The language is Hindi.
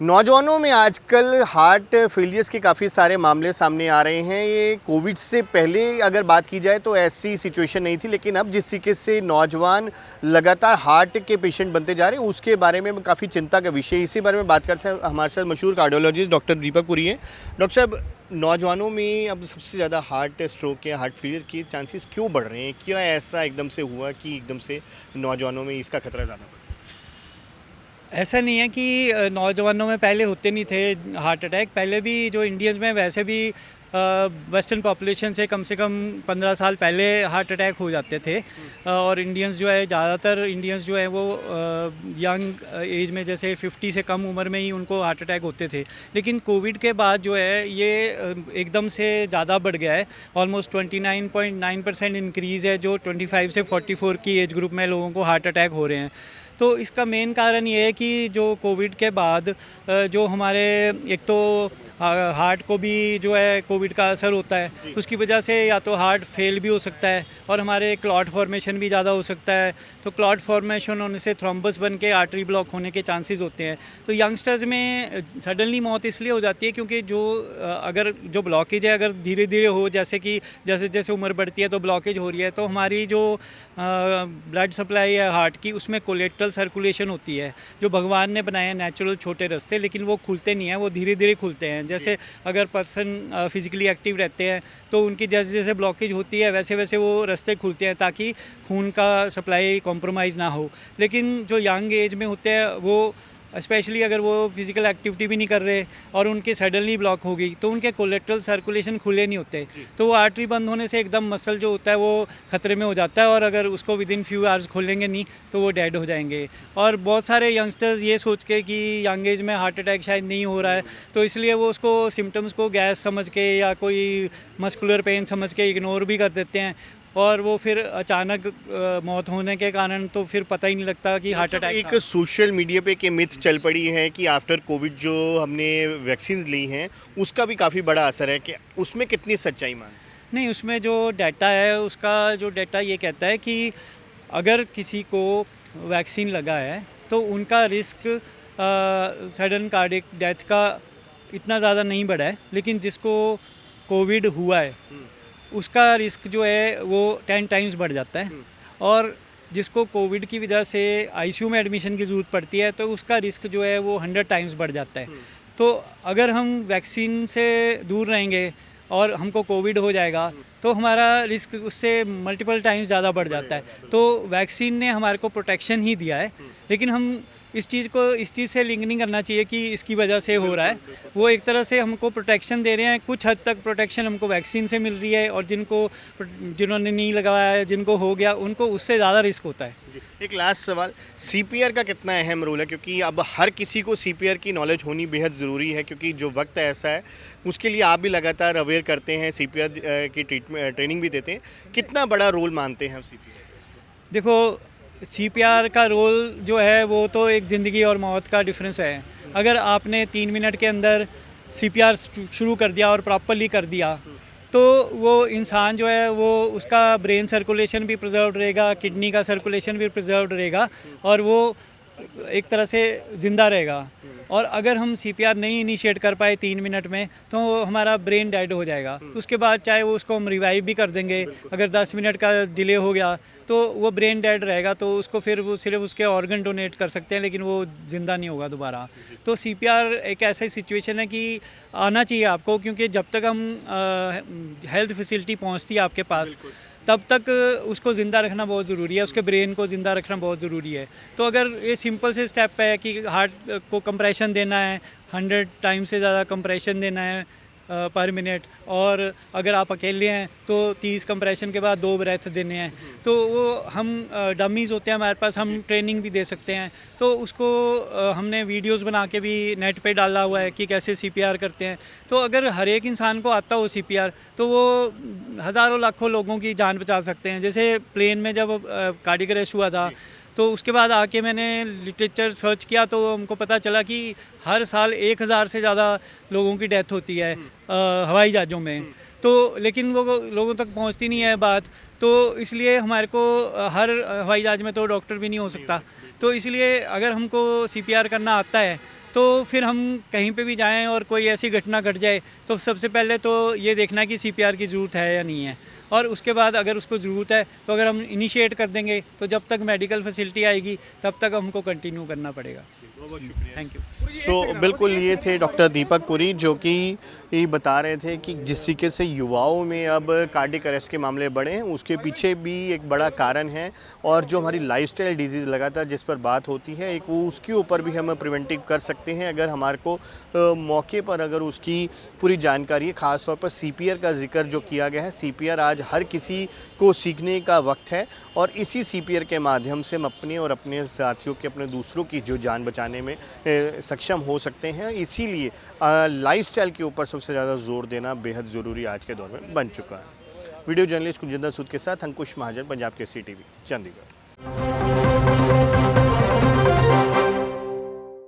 नौजवानों में आजकल हार्ट फेलियर्स के काफ़ी सारे मामले सामने आ रहे हैं। ये कोविड से पहले अगर बात की जाए तो ऐसी सिचुएशन नहीं थी, लेकिन अब जिस तरीके से नौजवान लगातार हार्ट के पेशेंट बनते जा रहे हैं उसके बारे में काफ़ी चिंता का विषय है। इसी बारे में बात करते हैं। हमारे साथ मशहूर कार्डियोलॉजिस्ट डॉक्टर दीपक पुरी हैं। डॉक्टर साहब, नौजवानों में अब सबसे ज़्यादा हार्ट स्ट्रोक या हार्ट फेलियर के चांसेस क्यों बढ़ रहे हैं? क्या ऐसा एकदम से हुआ कि एकदम से नौजवानों में इसका खतरा ज़्यादा बढ़ा? ऐसा नहीं है कि नौजवानों में पहले होते नहीं थे हार्ट अटैक। पहले भी जो इंडियंस में वैसे भी वेस्टर्न पॉपुलेशन से कम 15 साल पहले हार्ट अटैक हो जाते थे। और इंडियंस जो है ज़्यादातर इंडियंस जो है वो यंग एज में जैसे 50 से कम उम्र में ही उनको हार्ट अटैक होते थे। लेकिन कोविड के बाद जो है ये एकदम से ज़्यादा बढ़ गया है। ऑलमोस्ट 29.9% इंक्रीज़ है जो 25 से 44 की एज ग्रुप में लोगों को हार्ट अटैक हो रहे हैं। तो इसका मेन कारण ये है कि जो कोविड के बाद जो हमारे एक तो हार्ट को भी जो है कोविड का असर होता है, उसकी वजह से या तो हार्ट फेल भी हो सकता है और हमारे क्लॉट फॉर्मेशन भी ज़्यादा हो सकता है। तो क्लॉट फॉर्मेशन होने से थ्रोम्बस बन के आर्टरी ब्लॉक होने के चांसेस होते हैं। तो यंगस्टर्स में सडनली मौत इसलिए हो जाती है क्योंकि जो अगर जो ब्लॉकेज है अगर धीरे धीरे हो, जैसे कि जैसे जैसे उम्र बढ़ती है तो ब्लॉकेज हो रही है, तो हमारी जो ब्लड सप्लाई है हार्ट की उसमें कोलेट्रल सर्कुलेशन होती है जो भगवान ने बनाए हैं नेचुरल छोटे रास्ते, लेकिन वो खुलते नहीं हैं, वो धीरे धीरे खुलते हैं। जैसे अगर पर्सन फिजिकली एक्टिव रहते हैं तो उनकी जैसे जैसे ब्लॉकेज होती है वैसे वैसे वो रास्ते खुलते हैं ताकि खून का सप्लाई कॉम्प्रोमाइज़ ना हो। लेकिन जो यंग एज में होते हैं वो स्पेशली अगर वो फिज़िकल एक्टिविटी भी नहीं कर रहे और उनके सडनली ब्लॉक हो गई तो उनके कोलेट्रल सर्कुलेशन खुले नहीं होते, तो वो आर्टरी बंद होने से एकदम मसल जो होता है वो खतरे में हो जाता है और अगर उसको विद इन फ्यू आवर्स खोलेंगे नहीं तो वो डेड हो जाएंगे। और बहुत सारे यंगस्टर्स ये सोच के कि यंग एज में हार्ट अटैक शायद नहीं हो रहा है तो इसलिए वो उसको सिम्टम्स को गैस समझ के या कोई मस्कुलर पेन समझ के इग्नोर भी कर देते हैं और वो फिर अचानक मौत होने के कारण तो फिर पता ही नहीं लगता कि हार्ट अटैक। एक सोशल मीडिया पे एक मिथ चल पड़ी है कि आफ्टर कोविड जो हमने वैक्सीन ली हैं उसका भी काफ़ी बड़ा असर है, कि उसमें कितनी सच्चाई मान? नहीं, उसमें जो डाटा है उसका जो डाटा ये कहता है कि अगर किसी को वैक्सीन लगा है तो उनका रिस्क सडन कार्डियक डेथ का इतना ज़्यादा नहीं बढ़ा है, लेकिन जिसको कोविड हुआ है उसका रिस्क जो है वो 10 टाइम्स बढ़ जाता है। और जिसको कोविड की वजह से आईसीयू में एडमिशन की ज़रूरत पड़ती है तो उसका रिस्क जो है वो 100 टाइम्स बढ़ जाता है। तो अगर हम वैक्सीन से दूर रहेंगे और हमको कोविड हो जाएगा तो हमारा रिस्क उससे मल्टीपल टाइम्स ज़्यादा बढ़ जाता है। तो वैक्सीन ने हमारे को प्रोटेक्शन ही दिया है, लेकिन हम इस चीज़ से लिंक नहीं करना चाहिए कि इसकी वजह से हो रहा है। वो एक तरह से हमको प्रोटेक्शन दे रहे हैं, कुछ हद तक प्रोटेक्शन हमको वैक्सीन से मिल रही है और जिन्होंने नहीं लगाया है, जिनको हो गया, उनको उससे ज़्यादा रिस्क होता है। एक लास्ट सवाल, सीपीआर का कितना अहम रोल है? क्योंकि अब हर किसी को सीपीआर की नॉलेज होनी बेहद ज़रूरी है, क्योंकि जो वक्त ऐसा है उसके लिए आप भी लगातार अवेयर करते हैं, सीपीआर की ट्रेनिंग भी देते हैं। कितना बड़ा रोल मानते हैं सीपीआर? देखो, सीपीआर का रोल जो है वो तो एक ज़िंदगी और मौत का डिफरेंस है। अगर आपने 3 मिनट के अंदर सीपीआर शुरू कर दिया और प्रॉपरली कर दिया तो वो इंसान जो है वो उसका ब्रेन सर्कुलेशन भी प्रिजर्व रहेगा, किडनी का सर्कुलेशन भी प्रिजर्व रहेगा और वो एक तरह से ज़िंदा रहेगा। और अगर हम सीपीआर नहीं इनिशिएट कर पाए 3 मिनट में तो हमारा ब्रेन डेड हो जाएगा। उसके बाद चाहे वो उसको हम रिवाइव भी कर देंगे, अगर 10 मिनट का डिले हो गया तो वो ब्रेन डेड रहेगा, तो उसको फिर वो सिर्फ उसके ऑर्गन डोनेट कर सकते हैं लेकिन वो ज़िंदा नहीं होगा दोबारा। तो सीपीआर एक ऐसी सिचुएशन है कि आना चाहिए आपको, क्योंकि जब तक हम हेल्थ फैसिलिटी पहुंचती है आपके पास तब तक उसको ज़िंदा रखना बहुत ज़रूरी है, उसके ब्रेन को ज़िंदा रखना बहुत ज़रूरी है। तो अगर ये सिंपल से स्टेप है कि हार्ट को कंप्रेशन देना है, 100 टाइम से ज़्यादा कंप्रेशन देना है पर मिनट, और अगर आप अकेले हैं तो 30 कंप्रेशन के बाद 2 ब्रेथ देने हैं, तो वो हम डमीज़ होते हैं हमारे पास, हम ट्रेनिंग भी दे सकते हैं। तो उसको हमने वीडियोस बना के भी नेट पे डाला हुआ है कि कैसे सीपीआर करते हैं। तो अगर हर एक इंसान को आता हो सीपीआर तो वो हज़ारों लाखों लोगों की जान बचा सकते हैं। जैसे प्लेन में जब कार्डियक अरेस्ट हुआ था तो उसके बाद आके मैंने लिटरेचर सर्च किया तो हमको पता चला कि हर साल 1000 से ज़्यादा लोगों की डेथ होती है हवाई जहाज़ों में। तो लेकिन वो लोगों तक पहुंचती नहीं है बात, तो इसलिए हमारे को हर हवाई जहाज़ में तो डॉक्टर भी नहीं हो सकता। तो इसलिए अगर हमको सीपीआर करना आता है तो फिर हम कहीं पे भी जाएं और कोई ऐसी घटना घट जाए तो सबसे पहले तो ये देखना कि CPR की ज़रूरत है या नहीं है, और उसके बाद अगर उसको ज़रूरत है तो अगर हम इनिशिएट कर देंगे तो जब तक मेडिकल फैसिलिटी आएगी तब तक हमको कंटिन्यू करना पड़ेगा। Thank you. सो बिल्कुल ये थे डॉक्टर दीपक पुरी जो कि ये बता रहे थे कि जिस तरीके से युवाओं में अब कार्डियक अरेस्ट के मामले बढ़े हैं उसके पीछे भी एक बड़ा कारण है, और जो हमारी लाइफस्टाइल डिजीज़ लगातार जिस पर बात होती है एक वो उसके ऊपर भी हम प्रिवेंटिव कर सकते हैं अगर हमारे को मौके पर अगर उसकी पूरी जानकारी है। ख़ास तौर पर CPR का जिक्र जो किया गया है, CPR आज हर किसी को सीखने का वक्त है और इसी CPR के माध्यम से हम अपने और अपने साथियों के अपने दूसरों की जो जान बचाने में सक्षम हो सकते हैं। इसीलिए लाइफस्टाइल के ऊपर सबसे ज़्यादा जोर देना बेहद ज़रूरी आज के दौर में बन चुका है। वीडियो जर्नलिस्ट कुलजिंदर सूद के साथ अंकुश महाजन, पंजाब केसरी TV, चंडीगढ़।